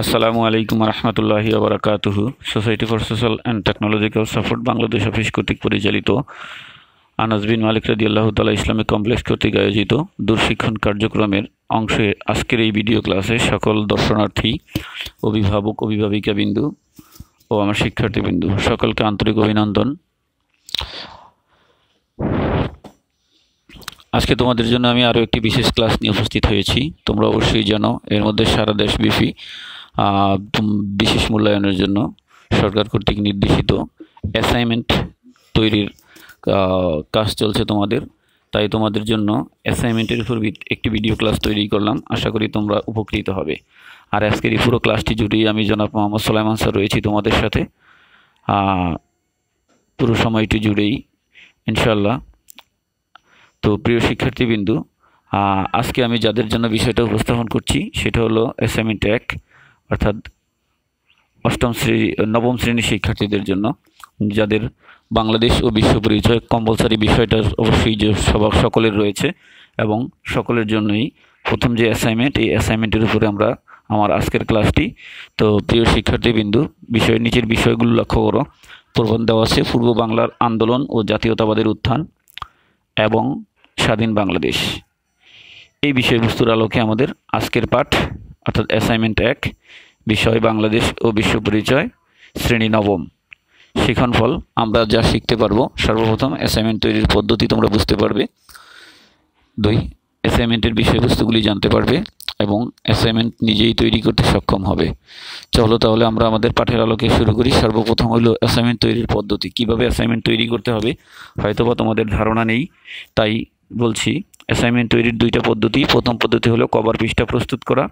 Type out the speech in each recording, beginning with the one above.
আসসালামু আলাইকুম রহমতুল্লাহি ওবরাকাতুহু। Society for social and technological support Bangladesh office কর্তৃক পরিচালিত আনাস বিন মালিক রাদিয়াল্লাহু তাআলা ইসলামিক কমপ্লেক্স কর্তৃক আয়োজিত দূরশিক্ষণ কার্যক্রমের অংশে আজকের এই ভিডিও ক্লাসে সকল দর্শনার্থী, অভিভাবক, অভিভাবিকাবিন্দু ও আমার শিক্ষার্থীবিন্দু সকলকে আন্তরিক অভিনন্দন। আজকে তোমাদের জন্য আমি আরও একটি বিশেষ ক্লাস নিয়ে উপস্থিত হয়েছি। তোমরা অবশ্যই জানো, এর মধ্যে সারা দেশব্যাপী বিশেষ মূল্যায়নের জন্য সরকার কর্তৃক নির্দেশিত অ্যাসাইনমেন্ট তৈরির কাজ চলছে তোমাদের। তাই তোমাদের জন্য অ্যাসাইনমেন্টের উপর একটি ভিডিও ক্লাস তৈরি করলাম। আশা করি তোমরা উপকৃত হবে। আর আজকের এই পুরো ক্লাসটি জুড়েই আমি জনাব মোহাম্মদ সুলাইমান স্যার রয়েছি তোমাদের সাথে পুরো সময়টি জুড়েই ইনশাল্লাহ। তো প্রিয় শিক্ষার্থীবিন্দু, আজকে আমি যাদের জন্য বিষয়টা উপস্থাপন করছি সেটা হলো অ্যাসাইনমেন্ট 1, অর্থাৎ নবম শ্রেণীর শিক্ষার্থীদের জন্য, যাদের বাংলাদেশ ও বিশ্ব পরিচয় কম্পালসারি বিষয়টা অবশ্যই যে সকলের রয়েছে এবং সকলের জন্যই প্রথম যে অ্যাসাইনমেন্ট, এই অ্যাসাইনমেন্টের উপরে আমার আজকের ক্লাসটি। তো প্রিয় শিক্ষার্থীবিন্দু, নিচের বিষয়গুলো লক্ষ্য করো। প্রবন্ধ দেওয়া আছে পূর্ব বাংলার আন্দোলন ও জাতীয়তাবাদের উত্থান এবং স্বাধীন বাংলাদেশ। এই বিষয়বস্তুর আলোকে আমাদের আজকের পাঠ, অর্থাৎ অ্যাসাইনমেন্ট 1, বিষয় বাংলাদেশ ও বিশ্ব পরিচয়, শ্রেণী নবম। শিক্ষণফল আমরা যা শিখতে পারবো, সর্বপ্রথম অ্যাসাইনমেন্ট তৈরির পদ্ধতি তোমরা বুঝতে পারবে। 2, অ্যাসাইনমেন্টের বিষয়বস্তুগুলি জানতে পারবে এবং অ্যাসাইনমেন্ট নিজেই তৈরি করতে সক্ষম হবে। চলো তাহলে আমরা আমাদের পাঠের আলোকে শুরু করি। সর্বপ্রথম হলো অ্যাসাইনমেন্ট তৈরির পদ্ধতি। কিভাবে অ্যাসাইনমেন্ট তৈরি করতে হবে হয়তোবা তোমাদের ধারণা নেই, তাই বলছি। অ্যাসাইনমেন্ট তৈরির 2টা পদ্ধতি। প্রথম পদ্ধতি হলো কভার পৃষ্ঠা প্রস্তুত করা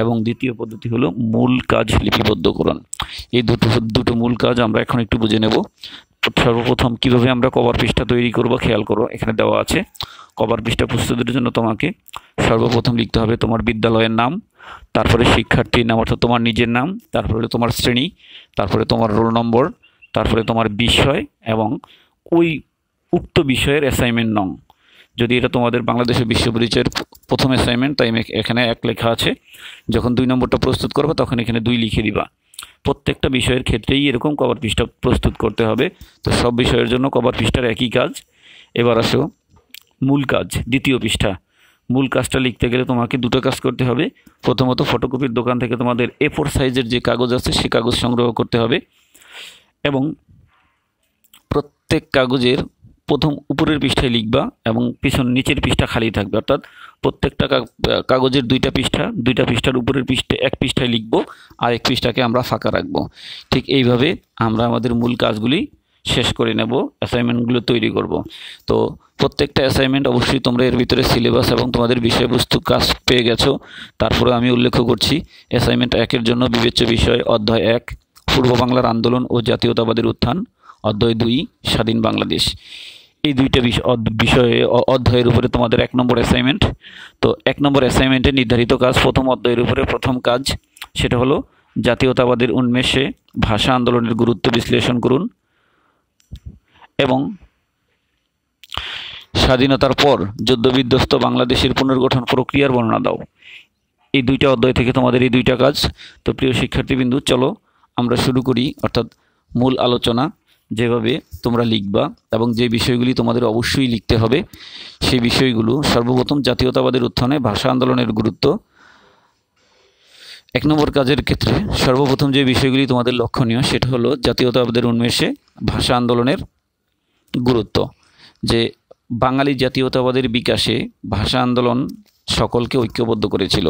এবং দ্বিতীয় পদ্ধতি হলো মূল কাজ লিপিবদ্ধকরণ। এই দুটো মূল কাজ আমরা এখন একটু বুঝে নেব। সর্বপ্রথম কিভাবে আমরা কভার পৃষ্ঠা তৈরি করব, খেয়াল করো, এখানে দেওয়া আছে কভার পৃষ্ঠা প্রস্তুতের জন্য তোমাকে সর্বপ্রথম লিখতে হবে তোমার বিদ্যালয়ের নাম, তারপরে শিক্ষার্থীর নাম অর্থাৎ তোমার নিজের নাম, তারপরে তোমার শ্রেণী, তারপরে তোমার রোল নম্বর, তারপরে তোমার বিষয় এবং ওই উক্ত বিষয়ের অ্যাসাইনমেন্ট নং। যদি এটা তোমাদের বাংলাদেশের বিশ্ব পরিচয়ের প্রথম অ্যাসাইনমেন্ট, তাই এখানে 1 লেখা আছে। যখন 2 নম্বরটা প্রস্তুত করবে তখন এখানে 2 লিখে দিবা। প্রত্যেকটা বিষয়ের ক্ষেত্রেই এরকম কভার পৃষ্ঠা প্রস্তুত করতে হবে। তো সব বিষয়ের জন্য কভার পৃষ্ঠার একই কাজ। এবার আসো মূল কাজ, দ্বিতীয় পৃষ্ঠা। মূল কাজটা লিখতে গেলে তোমাকে 2টো কাজ করতে হবে। প্রথমত ফটোকপির দোকান থেকে তোমাদের A4 সাইজের যে কাগজ আছে সে কাগজ সংগ্রহ করতে হবে এবং প্রত্যেক কাগজের প্রথম উপরের পৃষ্ঠায় লিখবা এবং নিচের পৃষ্ঠা খালি থাকবে। অর্থাৎ প্রত্যেকটা কাগজের 2টা পৃষ্ঠার উপরের পৃষ্ঠায় 1 পৃষ্ঠায় লিখবো আর 1 পৃষ্ঠাকে আমরা ফাঁকা রাখবো। ঠিক এইভাবে আমরা আমাদের মূল কাজগুলি শেষ করে নেব, অ্যাসাইনমেন্টগুলো তৈরি করব। তো প্রত্যেকটা অ্যাসাইনমেন্ট অবশ্যই তোমরা এর ভিতরে সিলেবাস এবং তোমাদের বিষয়বস্তু কাজ পেয়ে গেছো। তারপরে আমি উল্লেখ করছি অ্যাসাইনমেন্ট 1-এর জন্য বিবেচ্য বিষয় অধ্যায় 1 পূর্ব বাংলার আন্দোলন ও জাতীয়তাবাদের উত্থান, অধ্যায় 2 স্বাধীন বাংলাদেশ। এই 2টা বিষয়ে অধ্যায়ের উপরে তোমাদের 1 নম্বর অ্যাসাইনমেন্ট। তো 1 নম্বর অ্যাসাইনমেন্টে নির্ধারিত কাজ, প্রথম অধ্যায়ের উপরে প্রথম কাজ সেটা হলো জাতীয়তাবাদের উন্মেষে ভাষা আন্দোলনের গুরুত্ব বিশ্লেষণ করুন এবং স্বাধীনতার পর যুদ্ধবিধ্বস্ত বাংলাদেশের পুনর্গঠন প্রক্রিয়ার বর্ণনা দাও। এই 2টা অধ্যায় থেকে তোমাদের এই 2টা কাজ। তো প্রিয় শিক্ষার্থীবিন্দু, চলো আমরা শুরু করি। অর্থাৎ মূল আলোচনা, যেভাবে তোমরা লিখবা এবং যে বিষয়গুলি তোমাদের অবশ্যই লিখতে হবে সেই বিষয়গুলো। সর্বপ্রথম জাতীয়তাবাদের উত্থানে ভাষা আন্দোলনের গুরুত্ব। 1 নম্বর কাজের ক্ষেত্রে সর্বপ্রথম যে বিষয়গুলি তোমাদের লক্ষণীয় সেটা হলো জাতীয়তাবাদের উন্মেষে ভাষা আন্দোলনের গুরুত্ব। যে বাঙালি জাতীয়তাবাদের বিকাশে ভাষা আন্দোলন সকলকে ঐক্যবদ্ধ করেছিল।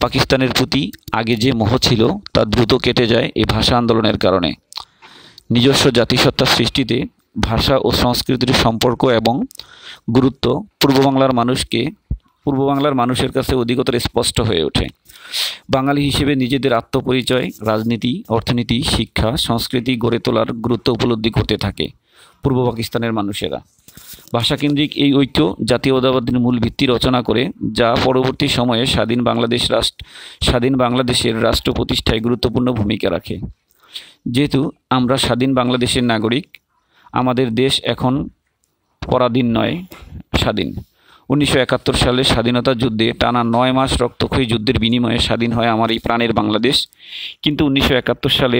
পাকিস্তানের প্রতি আগে যে মোহ ছিল তা দ্রুত কেটে যায় এই ভাষা আন্দোলনের কারণে। নিজস্ব জাতিসত্তা সৃষ্টিতে ভাষা ও সংস্কৃতির সম্পর্ক এবং গুরুত্ব পূর্ব বাংলার মানুষের কাছে অধিকতর স্পষ্ট হয়ে ওঠে। বাঙালি হিসেবে নিজেদের আত্মপরিচয়, রাজনীতি, অর্থনীতি, শিক্ষা, সংস্কৃতি গড়ে তোলার গুরুত্ব উপলব্ধি করতে থাকে পূর্ব পাকিস্তানের মানুষেরা। ভাষাকেন্দ্রিক এই ঐক্য জাতীয়তাবাদের মূল ভিত্তি রচনা করে, যা পরবর্তী সময়ে স্বাধীন বাংলাদেশের রাষ্ট্র প্রতিষ্ঠায় গুরুত্বপূর্ণ ভূমিকা রাখে। যেহেতু আমরা স্বাধীন বাংলাদেশের নাগরিক, আমাদের দেশ এখন পরাধীন নয়, স্বাধীন। 1971 সালে স্বাধীনতা যুদ্ধে টানা 9 মাস রক্তক্ষয়ী যুদ্ধের বিনিময়ে স্বাধীন হয় আমার এই প্রাণের বাংলাদেশ। কিন্তু 1971 সালে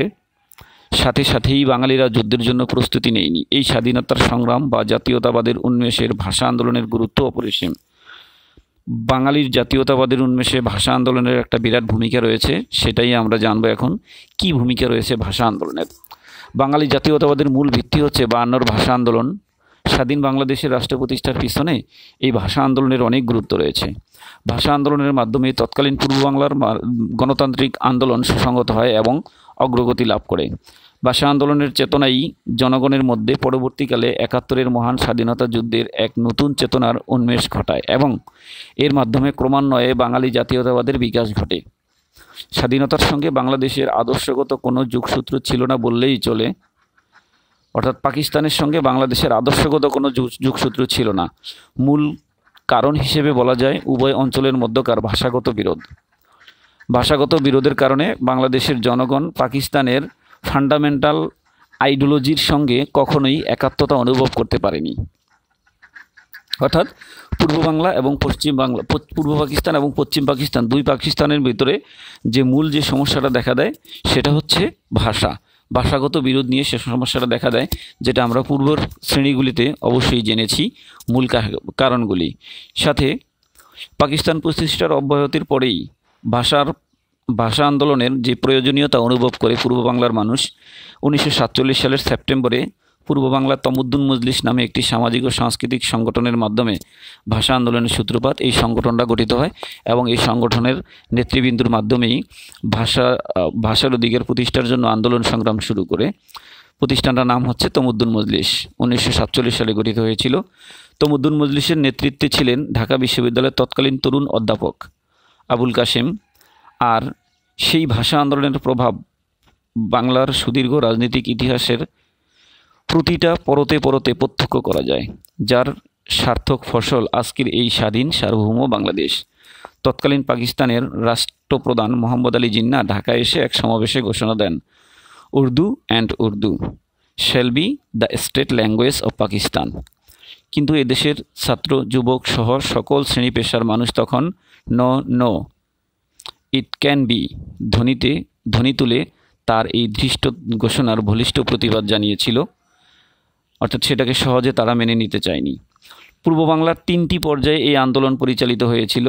সাথে সাথেই বাঙালিরা যুদ্ধের জন্য প্রস্তুতি নেয়নি। এই স্বাধীনতার সংগ্রাম বা জাতীয়তাবাদের উন্মেষের ভাষা আন্দোলনের গুরুত্ব অপরিসীম। বাঙালির জাতীয়তাবাদের উন্মেষে ভাষা আন্দোলনের একটা বিরাট ভূমিকা রয়েছে, সেটাই আমরা জানবো এখন। কি ভূমিকা রয়েছে ভাষা আন্দোলনের? বাঙালি জাতীয়তাবাদের মূল ভিত্তি হচ্ছে 52 ভাষা আন্দোলন। স্বাধীন বাংলাদেশের রাষ্ট্র প্রতিষ্ঠার পিছনে এই ভাষা আন্দোলনের অনেক গুরুত্ব রয়েছে। ভাষা আন্দোলনের মাধ্যমে তৎকালীন পূর্ব বাংলার গণতান্ত্রিক আন্দোলন সুসংহত হয় এবং অগ্রগতি লাভ করে। ভাষা আন্দোলনের চেতনাই জনগণের মধ্যে পরবর্তীকালে 71-এর মহান স্বাধীনতা যুদ্ধের এক নতুন চেতনার উন্মেষ ঘটায় এবং এর মাধ্যমে ক্রমান্বয়ে বাঙালি জাতীয়তাবাদের বিকাশ ঘটে। স্বাধীনতার সঙ্গে বাংলাদেশের আদর্শগত কোনো যোগসূত্র ছিল না বললেই চলে, অর্থাৎ পাকিস্তানের সঙ্গে বাংলাদেশের আদর্শগত কোনো যোগসূত্র ছিল না। মূল কারণ হিসেবে বলা যায় উভয় অঞ্চলের মধ্যকার ভাষাগত বিরোধ। ভাষাগত বিরোধের কারণে বাংলাদেশের জনগণ পাকিস্তানের ফান্ডামেন্টাল আইডিওলজির সঙ্গে কখনোই একাত্মতা অনুভব করতে পারেনি। অর্থাৎ পূর্ব বাংলা এবং পশ্চিম বাংলা, পূর্ব পাকিস্তান এবং পশ্চিম পাকিস্তান, দুই পাকিস্তানের ভিতরে যে মূল যে সমস্যাটা দেখা দেয় সেটা হচ্ছে ভাষাগত বিরোধ নিয়ে সে সমস্যাটা দেখা দেয়, যেটা আমরা পূর্বর শ্রেণীগুলিতে অবশ্যই জেনেছি মূল কারণগুলি। সাথে পাকিস্তান প্রতিষ্ঠার অব্যাহতির পরেই ভাষা আন্দোলনের যে প্রয়োজনীয়তা অনুভব করে পূর্ব বাংলার মানুষ, 1947 সালের সেপ্টেম্বরে পূর্ব বাংলা তমুদ্দুন মজলিস নামে একটি সামাজিক ও সাংস্কৃতিক সংগঠনের মাধ্যমে ভাষা আন্দোলনের সূত্রপাত। এই সংগঠনটা গঠিত হয় এবং এই সংগঠনের নেতৃবৃন্দুর মাধ্যমেই ভাষার অধিকার প্রতিষ্ঠার জন্য আন্দোলন সংগ্রাম শুরু করে। প্রতিষ্ঠানটার নাম হচ্ছে তমুদ্দুন মজলিস। 1947 সালে গঠিত হয়েছিল। তমুদ্দুন মজলিসের নেতৃত্বে ছিলেন ঢাকা বিশ্ববিদ্যালয়ের তৎকালীন তরুণ অধ্যাপক আবুল কাশেম। আর সেই ভাষা আন্দোলনের প্রভাব বাংলার সুদীর্ঘ রাজনৈতিক ইতিহাসের প্রতিটা পরতে প্রত্যক্ষ করা যায়, যার সার্থক ফসল আজকের এই স্বাধীন সার্বভৌম বাংলাদেশ। তৎকালীন পাকিস্তানের রাষ্ট্রপ্রধান মোহাম্মদ আলী জিন্না ঢাকায় এসে এক সমাবেশে ঘোষণা দেন, Urdu shall be the state language of Pakistan. কিন্তু এদেশের ছাত্র, যুবক সহ সকল শ্রেণী পেশার মানুষ তখন নো ইট ক্যান বি ধ্বনি তুলে তার এই দৃষ্ট ঘোষণার বলিষ্ঠ প্রতিবাদ জানিয়েছিল। অর্থাৎ সেটাকে সহজে তারা মেনে নিতে চায়নি। পূর্ব বাংলার 3টি পর্যায়ে এই আন্দোলন পরিচালিত হয়েছিল।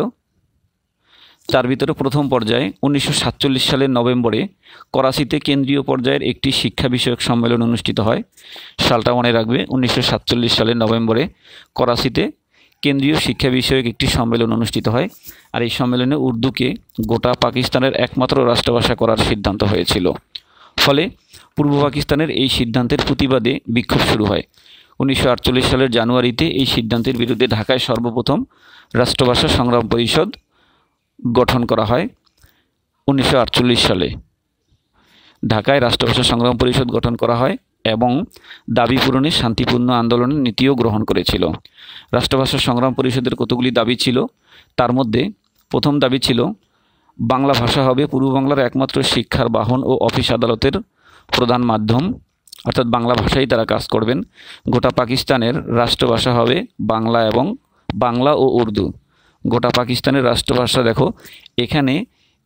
তার ভিতরে প্রথম পর্যায়ে 1947 সালের নভেম্বরে করাচিতে কেন্দ্রীয় পর্যায়ের একটি শিক্ষা বিষয়ক সম্মেলন অনুষ্ঠিত হয়। সালটা মনে রাখবে, 1947 সালের নভেম্বরে করাচিতে কেন্দ্রীয় শিক্ষা বিষয়ক একটি সম্মেলন অনুষ্ঠিত হয়। আর এই সম্মেলনে উর্দুকে গোটা পাকিস্তানের একমাত্র রাষ্ট্রভাষা করার সিদ্ধান্ত হয়েছিল। ফলে পূর্ব পাকিস্তানের এই সিদ্ধান্তের প্রতিবাদে বিক্ষোভ শুরু হয়। 1948 সালের জানুয়ারিতে এই সিদ্ধান্তের বিরুদ্ধে ঢাকায় সর্বপ্রথম রাষ্ট্রভাষা সংগ্রাম পরিষদ গঠন করা হয়। 1948 সালে ঢাকায় রাষ্ট্রভাষা সংগ্রাম পরিষদ গঠন করা হয় এবং দাবি পূরণে শান্তিপূর্ণ আন্দোলনের নীতিও গ্রহণ করেছিল। রাষ্ট্রভাষা সংগ্রাম পরিষদের কতগুলি দাবি ছিল, তার মধ্যে প্রথম দাবি ছিল বাংলা ভাষা হবে পূর্ব বাংলার একমাত্র শিক্ষার বাহন ও অফিস আদালতের প্রধান মাধ্যম, অর্থাৎ বাংলা ভাষায় তারা কাজ করবেন। গোটা পাকিস্তানের রাষ্ট্রভাষা হবে বাংলা ও উর্দু। গোটা পাকিস্তানের রাষ্ট্রভাষা, দেখো এখানে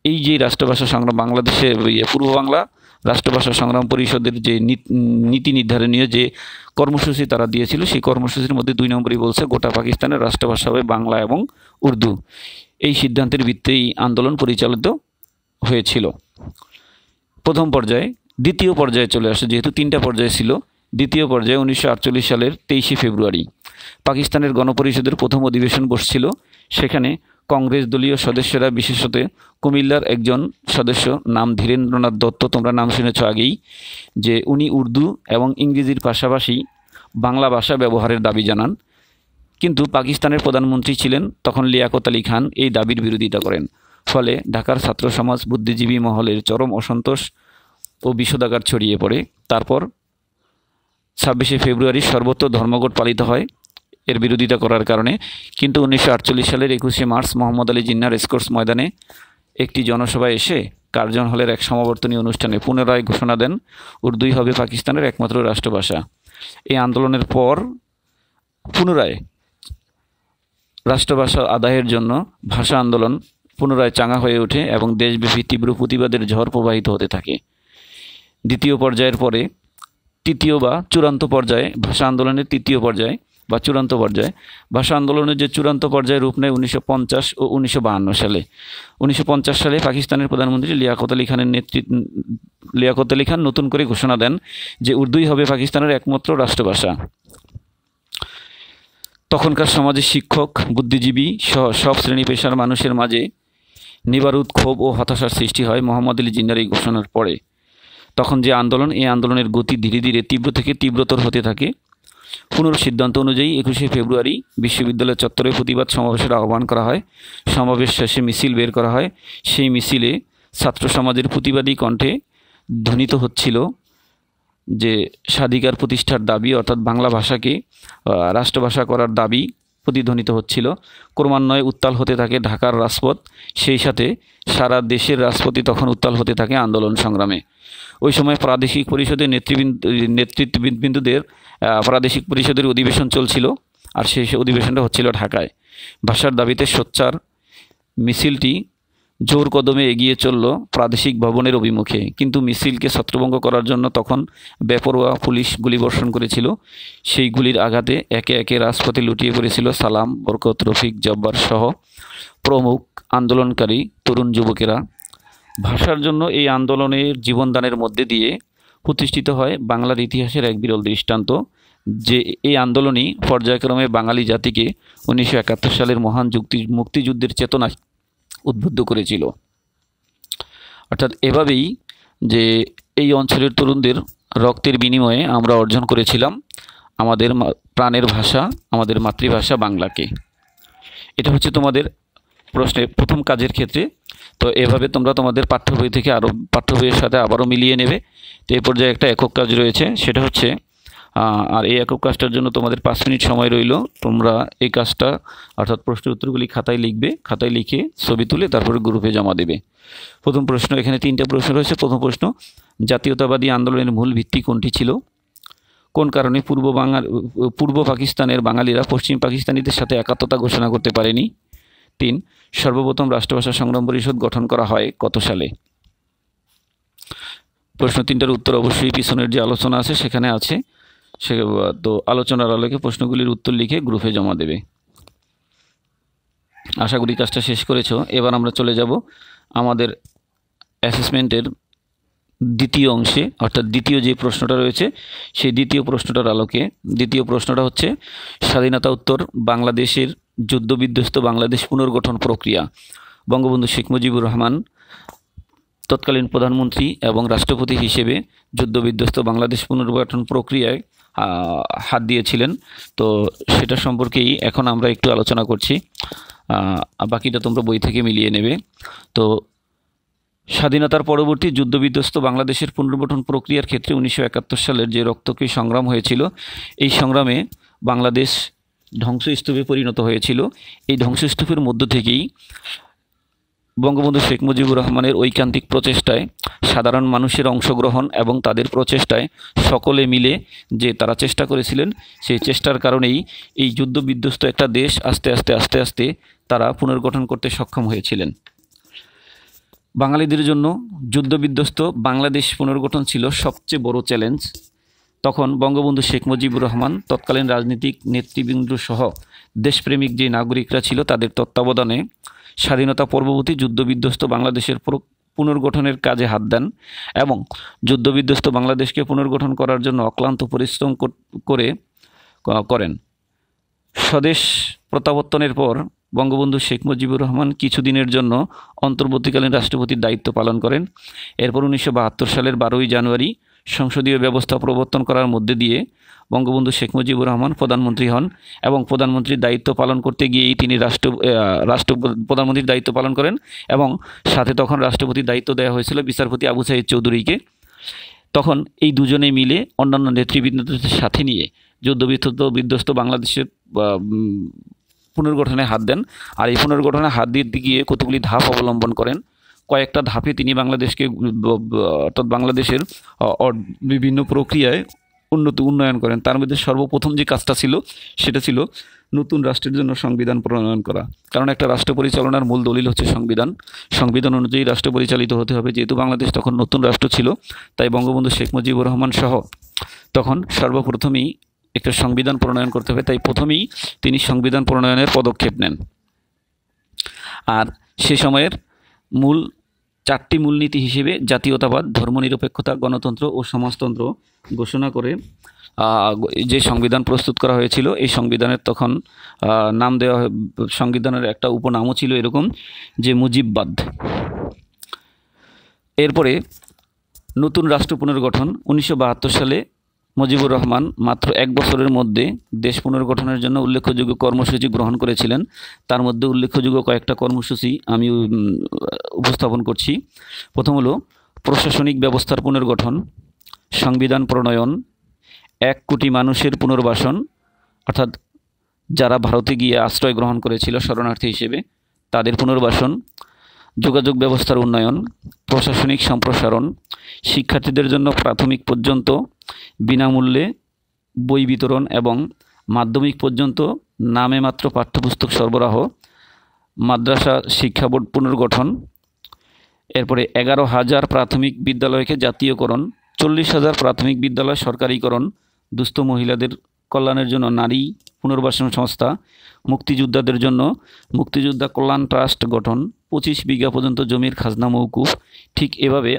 এই যে রাষ্ট্রভাষা সংগ্রাম বাংলাদেশে পূর্ব বাংলা রাষ্ট্রভাষা সংগ্রাম পরিষদের যে নীতি নির্ধারণীয় যে কর্মসূচি তারা দিয়েছিল, সেই কর্মসূচির মধ্যে 2 নম্বরই বলছে গোটা পাকিস্তানের রাষ্ট্রভাষা হবে বাংলা এবং উর্দু। এই সিদ্ধান্তের ভিত্তিতেই আন্দোলন পরিচালিত হয়েছিল প্রথম পর্যায়ে। দ্বিতীয় পর্যায়ে চলে আসে, যেহেতু 3টা পর্যায়ে ছিল। দ্বিতীয় পর্যায়ে 1948 সালের 23শে ফেব্রুয়ারি পাকিস্তানের গণপরিষদের প্রথম অধিবেশন বসছিল। সেখানে কংগ্রেস দলীয় সদস্যরা, বিশেষত কুমিল্লার একজন সদস্য নাম ধীরেন্দ্রনাথ দত্ত, তোমরা নাম শুনেছ আগেই, যে উনি উর্দু এবং ইংরেজির পাশাপাশি বাংলা ভাষা ব্যবহারের দাবি জানান। কিন্তু পাকিস্তানের প্রধানমন্ত্রী ছিলেন তখন লিয়াকত আলী খান এই দাবির বিরোধিতা করেন। ফলে ঢাকার ছাত্র সমাজ, বুদ্ধিজীবী মহলের চরম অসন্তোষ ও বিষোদাগার ছড়িয়ে পড়ে। তারপর 26শে ফেব্রুয়ারি সর্বত্র ধর্মঘট পালিত হয় এর বিরোধিতা করার কারণে। কিন্তু 1948 সালের 21শে মার্চ মোহাম্মদ আলী জিন্নাহ রেসকোর্স ময়দানে একটি জনসভায় এসে কার্জন হলের এক সমাবর্তনী অনুষ্ঠানে পুনরায় ঘোষণা দেন উর্দুই হবে পাকিস্তানের একমাত্র রাষ্ট্রভাষা। এই আন্দোলনের পর পুনরায় রাষ্ট্রভাষা আদায়ের জন্য ভাষা আন্দোলন পুনরায় চাঙ্গা হয়ে ওঠে এবং দেশব্যাপী তীব্র প্রতিবাদের ঝড় প্রবাহিত হতে থাকে। দ্বিতীয় পর্যায়ের পরে তৃতীয় বা চূড়ান্ত পর্যায়ে ভাষা আন্দোলনের তৃতীয় পর্যায়ে বা চূড়ান্ত পর্যায়ে ভাষা আন্দোলনের যে চূড়ান্ত পর্যায়ে রূপ নেয় 1950 ও 1952 সালে। 1950 সালে পাকিস্তানের প্রধানমন্ত্রী লিয়াকত আলী খান নতুন করে ঘোষণা দেন যে উর্দুই হবে পাকিস্তানের একমাত্র রাষ্ট্রভাষা। তখনকার সমাজে শিক্ষক, বুদ্ধিজীবী সহ সব শ্রেণী পেশার মানুষের মাঝে নিবারুদ ক্ষোভ ও হতাশার সৃষ্টি হয় মোহাম্মদ আলী জিন্নাহর এই ঘোষণার পরে। তখন যে আন্দোলন, এই আন্দোলনের গতি ধীরে ধীরে তীব্র থেকে তীব্রতর হতে থাকে। পুনর্সিদ্ধান্ত অনুযায়ী 21শে ফেব্রুয়ারি বিশ্ববিদ্যালয় চত্বরে প্রতিবাদ সমাবেশের আহ্বান করা হয়। সমাবেশ শেষে মিছিল বের করা হয়। সেই মিছিলে ছাত্র সমাজের প্রতিবাদী কণ্ঠে ধ্বনিত হচ্ছিল যে স্বাধিকার প্রতিষ্ঠার দাবি, অর্থাৎ বাংলা ভাষাকে রাষ্ট্রভাষা করার দাবি প্রতিধ্বনিত হচ্ছিল। ক্রমান্বয়ে উত্তাল হতে থাকে ঢাকার রাজপথ, সেই সাথে সারা দেশের রাজপথই তখন উত্তাল হতে থাকে আন্দোলন সংগ্রামে। ওই সময় প্রাদেশিক পরিষদের নেতৃবৃন্দদের প্রাদেশিক পরিষদের অধিবেশন চলছিল, আর সেই অধিবেশনটা হচ্ছিল ঢাকায়। ভাষার দাবিতে সোচ্চার মিছিলটি জোর কদমে এগিয়ে চলল প্রাদেশিক ভবনের অভিমুখে, কিন্তু মিছিলকে ছত্রভঙ্গ করার জন্য তখন বেপরোয়া পুলিশ গুলিবর্ষণ করেছিল। সেই গুলির আঘাতে একে একে রাজপথে লুটিয়ে পড়েছিল সালাম, বরকত, রফিক, জব্বার সহ প্রমুখ আন্দোলনকারী তরুণ যুবকেরা। ভাষার জন্য এই আন্দোলনের জীবনদানের মধ্যে দিয়ে প্রতিষ্ঠিত হয় বাংলার ইতিহাসের এক বিরল দৃষ্টান্ত, যে এই আন্দোলনই পর্যায়ক্রমে বাঙালি জাতিকে 1971 সালের মহান মুক্তিযুদ্ধের চেতনায় উদ্বুদ্ধ করেছিল। অর্থাৎ এভাবেই যে এই অঞ্চলের তরুণদের রক্তের বিনিময়ে আমরা অর্জন করেছিলাম আমাদের প্রাণের ভাষা, আমাদের মাতৃভাষা বাংলাকে। এটা হচ্ছে তোমাদের প্রশ্নের প্রথম কাজের ক্ষেত্রে। তো এভাবে তোমরা তোমাদের পাঠ্য বই থেকে পাঠ্য বইয়ের সাথে আবারও মিলিয়ে নেবে। তো এই পর্যায়ে একটা একক কাজ রয়েছে, সেটা হচ্ছে আর এই একক কাজটার জন্য তোমাদের 5 মিনিট সময় রইল। তোমরা এই কাজটা অর্থাৎ প্রশ্নের উত্তরগুলি খাতায় লিখবে, খাতায় লিখে ছবি তুলে তারপরে গ্রুপে জমা দেবে। প্রথম প্রশ্ন, এখানে 3টা প্রশ্ন রয়েছে। প্রথম প্রশ্ন, জাতীয়তাবাদী আন্দোলনের মূল ভিত্তি কোনটি ছিল? কোন কারণে পূর্ব পাকিস্তানের বাঙালিরা পশ্চিম পাকিস্তানিদের সাথে একাত্মতা ঘোষণা করতে পারেনি? 3, সর্বপ্রথম রাষ্ট্রভাষা সংগ্রাম পরিষদ গঠন করা হয় কত সালে? প্রশ্ন 3টার উত্তর অবশ্যই পিছনের যে আলোচনা আছে সেখানে আছে। তো আলোচনার আলোকে প্রশ্নগুলির উত্তর লিখে গ্রুপে জমা দেবে। আশা করি কাজটা শেষ করেছো। এবার আমরা চলে যাব আমাদের অ্যাসেসমেন্টের দ্বিতীয় অংশে, অর্থাৎ দ্বিতীয় যে প্রশ্নটা রয়েছে সেই দ্বিতীয় প্রশ্নটার আলোকে। দ্বিতীয় প্রশ্নটা হচ্ছে স্বাধীনতা উত্তর বাংলাদেশের যুদ্ধবিধ্বস্ত বাংলাদেশ পুনর্গঠন প্রক্রিয়া। বঙ্গবন্ধু শেখ মুজিবুর রহমান তৎকালীন প্রধানমন্ত্রী এবং রাষ্ট্রপতি হিসেবে যুদ্ধবিধ্বস্ত বাংলাদেশ পুনর্গঠন প্রক্রিয়ায় হাত দিয়েছিলেন। তো সেটা সম্পর্কেই এখন আমরা একটু আলোচনা করছি, বাকিটা তোমরা বই থেকে মিলিয়ে নেবে। তো স্বাধীনতার পরবর্তী যুদ্ধবিধ্বস্ত বাংলাদেশের পুনর্গঠন প্রক্রিয়ার ক্ষেত্রে 1971 সালের যে রক্তক্ষয়ী সংগ্রাম হয়েছিল, এই সংগ্রামে বাংলাদেশ ধ্বংসস্তূপে পরিণত হয়েছিল। এই ধ্বংসস্তূপের মধ্য থেকেই বঙ্গবন্ধু শেখ মুজিবুর রহমানের ঐকান্তিক প্রচেষ্টায়, সাধারণ মানুষের অংশগ্রহণ এবং তাদের প্রচেষ্টায় সকলে মিলে যে তারা চেষ্টা করেছিলেন, সেই চেষ্টার কারণেই এই যুদ্ধবিধ্বস্ত একটা দেশ আস্তে আস্তে তারা পুনর্গঠন করতে সক্ষম হয়েছিলেন। বাঙালিদের জন্য যুদ্ধবিধ্বস্ত বাংলাদেশ পুনর্গঠন ছিল সবচেয়ে বড় চ্যালেঞ্জ। তখন বঙ্গবন্ধু শেখ মুজিবুর রহমান, তৎকালীন রাজনৈতিক নেতৃবৃন্দ সহ দেশপ্রেমিক যে নাগরিকরা ছিল তাদের তত্ত্বাবধানে স্বাধীনতা পূর্ববর্তী যুদ্ধবিধ্বস্ত বাংলাদেশের পুনর্গঠনের কাজে হাত দেন এবং যুদ্ধবিধ্বস্ত বাংলাদেশকে পুনর্গঠন করার জন্য অক্লান্ত পরিশ্রম করেন। স্বদেশ প্রত্যাবর্তনের পর বঙ্গবন্ধু শেখ মুজিবুর রহমান কিছুদিনের জন্য অন্তর্বর্তীকালীন রাষ্ট্রপতির দায়িত্ব পালন করেন। এরপর 1972 সালের 12ই জানুয়ারি সংসদীয় ব্যবস্থা প্রবর্তন করার মধ্যে দিয়ে বঙ্গবন্ধু শেখ মুজিবুর রহমান প্রধানমন্ত্রী হন এবং প্রধানমন্ত্রীর দায়িত্ব পালন করতে গিয়েই তিনি প্রধানমন্ত্রীর দায়িত্ব পালন করেন এবং সাথে তখন রাষ্ট্রপতির দায়িত্ব দেওয়া হয়েছিল বিচারপতি আবু সাঈদ চৌধুরীকে। তখন এই দুজনে মিলে অন্যান্য নেতৃবৃন্দদের সাথে নিয়ে যুদ্ধবিধ্বস্ত বাংলাদেশের পুনর্গঠনে হাত দেন। আর এই পুনর্গঠনে হাত দিতে গিয়ে কতগুলি ধাপ অবলম্বন করেন। কয়েকটা ধাপে তিনি বাংলাদেশকে, অর্থাৎ বাংলাদেশের বিভিন্ন প্রক্রিয়ায় উন্নয়ন করেন। তার মধ্যে সর্বপ্রথম যে কাজটা ছিল সেটা ছিল নতুন রাষ্ট্রের জন্য সংবিধান প্রণয়ন করা। কারণ একটা রাষ্ট্র পরিচালনার মূল দলিল হচ্ছে সংবিধান। সংবিধান অনুযায়ী রাষ্ট্র পরিচালিত হতে হবে। যেহেতু বাংলাদেশ তখন নতুন রাষ্ট্র ছিল, তাই বঙ্গবন্ধু শেখ মুজিবুর রহমান সহ তখন সর্বপ্রথমেই একটা সংবিধান প্রণয়ন করতে হবে। তাই প্রথমেই তিনি সংবিধান প্রণয়নের পদক্ষেপ নেন। আর সে সময়ের চারটি মূলনীতি হিসেবে জাতীয়তাবাদ, ধর্মনিরপেক্ষতা, গণতন্ত্র ও সমাজতন্ত্র ঘোষণা করে যে সংবিধান প্রস্তুত করা হয়েছিল, এই সংবিধানের তখন নাম দেওয়া, সংবিধানের একটা উপনামও ছিল এরকম যে মুজিববাদ। এরপরে নতুন রাষ্ট্র পুনর্গঠন 1972 সালে মুজিবুর রহমান মাত্র 1 বছরের মধ্যে দেশ পুনর্গঠনের জন্য উল্লেখযোগ্য কর্মসূচি গ্রহণ করেছিলেন। তার মধ্যে উল্লেখযোগ্য কয়েকটা কর্মসূচি আমি উপস্থাপন করছি। প্রথম হলো প্রশাসনিক ব্যবস্থার পুনর্গঠন, সংবিধান প্রণয়ন, 1 কোটি মানুষের পুনর্বাসন, অর্থাৎ যারা ভারতে গিয়ে আশ্রয় গ্রহণ করেছিল শরণার্থী হিসেবে তাদের পুনর্বাসন, যোগাযোগ ব্যবস্থার উন্নয়ন, প্রশাসনিক সম্প্রসারণ, শিক্ষার্থীদের জন্য প্রাথমিক পর্যন্ত বিনামূল্যে বই বিতরণ এবং মাধ্যমিক পর্যন্ত নামে মাত্র পাঠ্যপুস্তক সরবরাহ, মাদ্রাসা শিক্ষা বোর্ড পুনর্গঠন। এরপরে 11,000 প্রাথমিক বিদ্যালয়কে জাতীয়করণ, 40,000 প্রাথমিক বিদ্যালয় সরকারিকরণ, দুস্থ মহিলাদের কল্যাণের জন্য নারী পুনর্বাসন সংস্থা, মুক্তিযোদ্ধাদের জন্য মুক্তিযোদ্ধা কল্যাণ ট্রাস্ট গঠন, 25 বিঘা পর্যন্ত জমির খাজনা মওকুফ। ঠিক এভাবে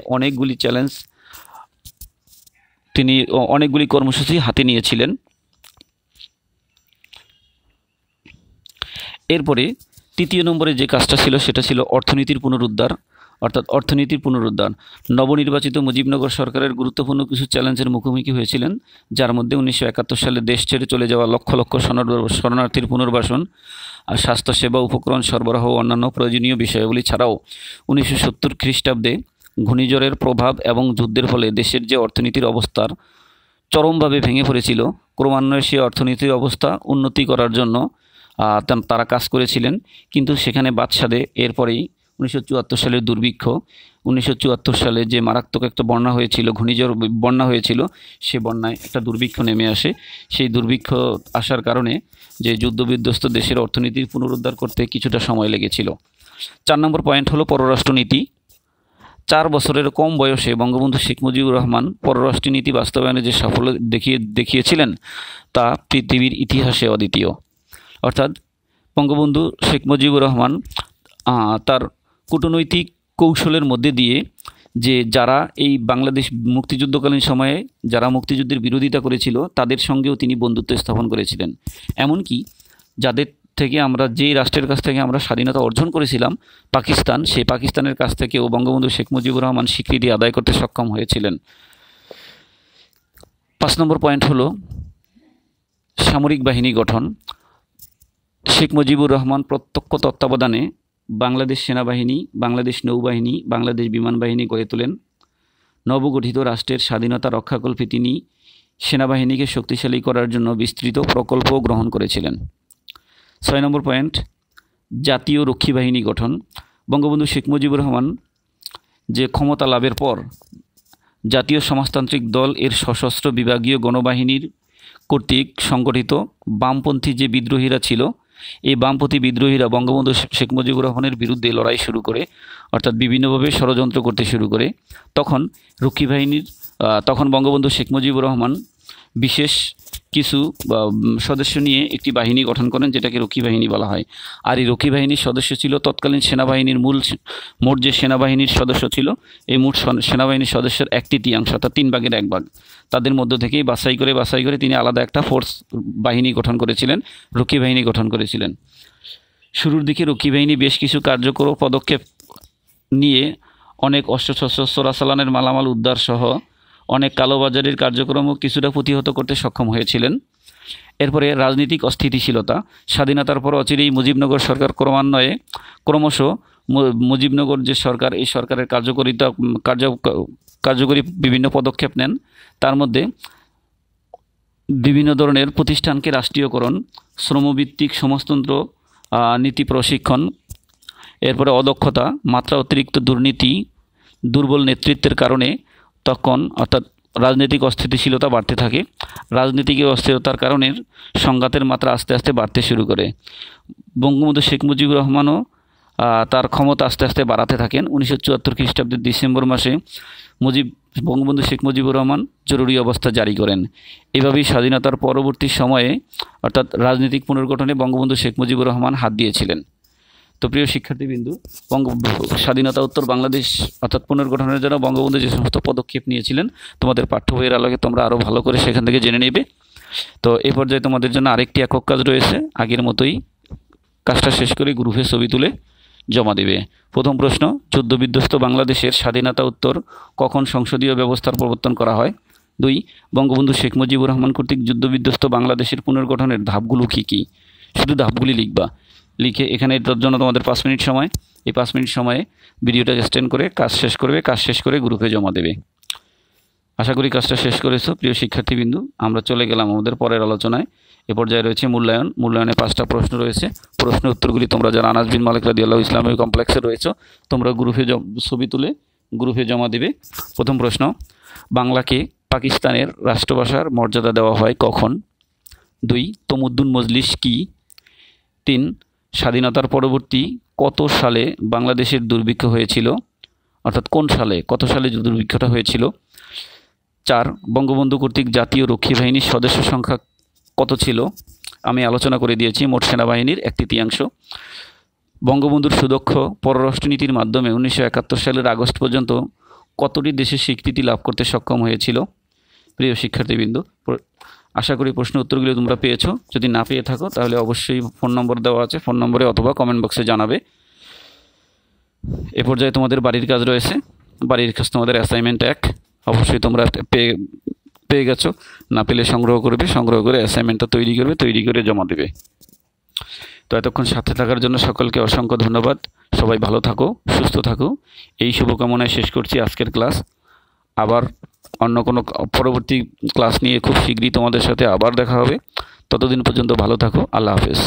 তিনি অনেকগুলি কর্মসূচি হাতে নিয়েছিলেন। এরপরে 3 নম্বরে যে কাজটা ছিল সেটা ছিল অর্থনীতির পুনরুদ্ধার, অর্থাৎ অর্থনীতির পুনরুদ্ধার। নবনির্বাচিত মুজিবনগর সরকারের গুরুত্বপূর্ণ কিছু চ্যালেঞ্জের মুখোমুখি হয়েছিলেন, যার মধ্যে 1971 সালে দেশ ছেড়ে চলে যাওয়া লক্ষ লক্ষ শরণার্থীর পুনর্বাসন, আর স্বাস্থ্যসেবা উপকরণ সরবরাহ ও অন্যান্য প্রয়োজনীয় বিষয়াবলী ছাড়াও 1970 খ্রিস্টাব্দে ঘূর্ণিঝড়ের প্রভাব এবং যুদ্ধের ফলে দেশের যে অর্থনীতির অবস্থার চরমভাবে ভেঙে পড়েছিল, ক্রমান্বয়ে সেই অর্থনীতির অবস্থা উন্নতি করার জন্য তারা কাজ করেছিলেন। কিন্তু সেখানে বাদসাধে এরপরেই 1974 সালের দুর্ভিক্ষ, 1974 সালে যে মারাত্মক একটা বন্যা হয়েছিল, ঘূর্ণিঝড় বন্যা হয়েছিল, সে বন্যায় একটা দুর্ভিক্ষ নেমে আসে। সেই দুর্ভিক্ষ আসার কারণে যে যুদ্ধবিধ্বস্ত দেশের অর্থনীতির পুনরুদ্ধার করতে কিছুটা সময় লেগেছিল। 4 নম্বর পয়েন্ট হলো পররাষ্ট্রনীতি। 4 বছরের কম বয়সে বঙ্গবন্ধু শেখ মুজিবুর রহমান পররাষ্ট্রনীতি বাস্তবায়নে যে সাফল্য দেখিয়েছিলেন তা পৃথিবীর ইতিহাসে অদ্বিতীয়। অর্থাৎ বঙ্গবন্ধু শেখ মুজিবুর রহমান তার কূটনৈতিক কৌশলের মধ্যে দিয়ে যে যারা এই বাংলাদেশ মুক্তিযুদ্ধকালীন সময়ে যারা মুক্তিযুদ্ধের বিরোধিতা করেছিল তাদের সঙ্গেও তিনি বন্ধুত্ব স্থাপন করেছিলেন। এমনকি যাদের থেকে যেই রাষ্ট্রের কাছ থেকে আমরা স্বাধীনতা অর্জন করেছিলাম, পাকিস্তান, সেই পাকিস্তানের কাছ থেকেও বঙ্গবন্ধু শেখ মুজিবুর রহমান স্বীকৃতি আদায় করতে সক্ষম হয়েছিলেন। 5 নম্বর পয়েন্ট হলো সামরিক বাহিনী গঠন। শেখ মুজিবুর রহমান প্রত্যক্ষ তত্ত্বাবধানে বাংলাদেশ সেনাবাহিনী, বাংলাদেশ নৌবাহিনী, বাংলাদেশ বিমান বাহিনী গড়ে তোলেন। নবগঠিত রাষ্ট্রের স্বাধীনতা রক্ষাকল্পে তিনি সেনাবাহিনীকে শক্তিশালী করার জন্য বিস্তৃত প্রকল্প গ্রহণ করেছিলেন। 6 নম্বর পয়েন্ট জাতীয় রক্ষী বাহিনী গঠন। বঙ্গবন্ধু শেখ মুজিবুর রহমান যে ক্ষমতা লাভের পর জাতীয় সমাজতান্ত্রিক দল এর সশস্ত্র বিভাগীয় গণবাহিনীর কর্তৃক সংগঠিত বামপন্থী যে বিদ্রোহীরা ছিল, এই বামপন্থী বিদ্রোহীরা বঙ্গবন্ধু শেখ মুজিবুর রহমানের বিরুদ্ধে লড়াই শুরু করে, অর্থাৎ বিভিন্নভাবে ষড়যন্ত্র করতে শুরু করে। তখন বঙ্গবন্ধু শেখ মুজিবুর রহমান বিশেষ কিছু সদস্য নিয়ে একটি বাহিনী গঠন করেন, যেটাকে রক্ষী বাহিনী বলা হয়। আর এই রক্ষী বাহিনীর সদস্য ছিল তৎকালীন সেনাবাহিনীর মোট যে সেনাবাহিনীর সদস্য ছিল, এই মোট সেনাবাহিনীর সদস্যের 1/3, অর্থাৎ 3 ভাগের 1 ভাগ। তাদের মধ্য থেকেই বাছাই করে তিনি আলাদা একটা ফোর্স বাহিনী গঠন করেছিলেন, রক্ষী বাহিনী গঠন করেছিলেন। শুরুর দিকে রক্ষী বাহিনী বেশ কিছু কার্যকর পদক্ষেপ নিয়ে অনেক অস্ত্রশস্ত্র চোরাচালানের মালামাল উদ্ধার সহ অনেক কালোবাজারির কার্যক্রমও কিছুটা প্রতিহত করতে সক্ষম হয়েছিলেন। এরপরে রাজনৈতিক অস্থিতিশীলতা। স্বাধীনতার পর অচিরেই মুজিবনগর সরকার ক্রমশ মুজিবনগর যে সরকার, এই সরকারের কার্যকরী বিভিন্ন পদক্ষেপ নেন। তার মধ্যে বিভিন্ন ধরনের প্রতিষ্ঠানকে রাষ্ট্রীয়করণ, শ্রমভিত্তিক সমাজতন্ত্র নীতি প্রশিক্ষণ, এরপরে অদক্ষতা, মাত্রা অতিরিক্ত দুর্নীতি, দুর্বল নেতৃত্বের কারণে অর্থাৎ রাজনৈতিক অস্থিতিশীলতা বাড়তে থাকে। রাজনৈতিক অস্থিরতার কারণে সংঘাতের মাত্রা আস্তে আস্তে বাড়তে শুরু করে। বঙ্গবন্ধু শেখ মুজিবুর রহমানও তার ক্ষমতা আস্তে আস্তে বাড়াতে থাকেন। 1974 খ্রিস্টাব্দের ডিসেম্বর মাসে বঙ্গবন্ধু শেখ মুজিবুর রহমান জরুরি অবস্থা জারি করেন। এভাবেই স্বাধীনতার পরবর্তী সময়ে অর্থাৎ রাজনৈতিক পুনর্গঠনে বঙ্গবন্ধু শেখ মুজিবুর রহমান হাত দিয়েছিলেন। তো প্রিয় শিক্ষার্থীবৃন্দু, স্বাধীনতা উত্তর বাংলাদেশ অর্থাৎ পুনর্গঠনের জন্য বঙ্গবন্ধু যে সমস্ত পদক্ষেপ নিয়েছিলেন তোমাদের পাঠ্য বইয়ের আলোকে তোমরা আরও ভালো করে সেখান থেকে জেনে নেবে। তো এ পর্যায়ে তোমাদের জন্য আরেকটি একক কাজ রয়েছে। আগের মতোই কাজটা শেষ করে গ্রুপে ছবি তুলে জমা দেবে। প্রথম প্রশ্ন, যুদ্ধবিধ্বস্ত বাংলাদেশের স্বাধীনতা উত্তর কখন সংসদীয় ব্যবস্থার প্রবর্তন করা হয়? 2, বঙ্গবন্ধু শেখ মুজিবুর রহমান কর্তৃক যুদ্ধবিধ্বস্ত বাংলাদেশের পুনর্গঠনের ধাপগুলো কী কী? শুধু ধাপগুলি লিখবা। লিখে এখানে এটার জন্য তোমাদের 5 মিনিট সময়। এই 5 মিনিট সময়ে ভিডিওটা এক্সটেন্ড করে কাজ শেষ করবে। কাজ শেষ করে গ্রুপে জমা দেবে। আশা করি কাজটা শেষ করেছো প্রিয় শিক্ষার্থীবৃন্দু। আমরা চলে গেলাম আমাদের পরের আলোচনায়। এ পর্যায়ে রয়েছে মূল্যায়ন। মূল্যায়নে 5টা প্রশ্ন রয়েছে। প্রশ্নের উত্তরগুলি তোমরা যারা আনাস বিন মালিক রাদিয়াল্লাহু ইসলামিক কমপ্লেক্সে রয়েছে তোমরা গ্রুপে ছবি তুলে গ্রুপে জমা দেবে। প্রথম প্রশ্ন, বাংলাকে পাকিস্তানের রাষ্ট্রভাষার মর্যাদা দেওয়া হয় কখন? 2, তমুদ্দুন মজলিস কি? 3, স্বাধীনতার পরবর্তী কত সালে বাংলাদেশের দুর্ভিক্ষ হয়েছিল, অর্থাৎ কোন সালে কত সালে দুর্ভিক্ষটা হয়েছিল? 4, বঙ্গবন্ধু কর্তৃক জাতীয় রক্ষী বাহিনীর সদস্য সংখ্যা কত ছিল? আমি আলোচনা করে দিয়েছি, মোট সেনাবাহিনীর 1/3। বঙ্গবন্ধুর সুদক্ষ পররাষ্ট্রনীতির মাধ্যমে 1971 সালের আগস্ট পর্যন্ত কতটি দেশের স্বীকৃতি লাভ করতে সক্ষম হয়েছিল? প্রিয় শিক্ষার্থীবৃন্দ, আশা করি প্রশ্ন উত্তরগুলো তোমরা পেয়েছো। যদি না পেয়ে থাকো তাহলে অবশ্যই ফোন নম্বর দেওয়া আছে, ফোন নম্বরে অথবা কমেন্ট বক্সে জানাবে। এ পর্যায়ে তোমাদের বাড়ির কাজ রয়েছে। বাড়ির কাজ তোমাদের অ্যাসাইনমেন্ট 1 অবশ্যই তোমরা পেয়ে গেছো। না পেলে সংগ্রহ করবে, সংগ্রহ করে অ্যাসাইনমেন্টটা তৈরি করবে, তৈরি করে জমা দেবে। তো এতক্ষণ সাথে থাকার জন্য সকলকে অসংখ্য ধন্যবাদ। সবাই ভালো থাকো, সুস্থ থাকো, এই শুভকামনায় শেষ করছি আজকের ক্লাস। আবার অন্য কোনো পরবর্তী ক্লাস নিয়ে খুব শীঘ্রই তোমাদের সাথে আবার দেখা হবে। ততদিন পর্যন্ত ভালো থাকো। আল্লাহ হাফেজ।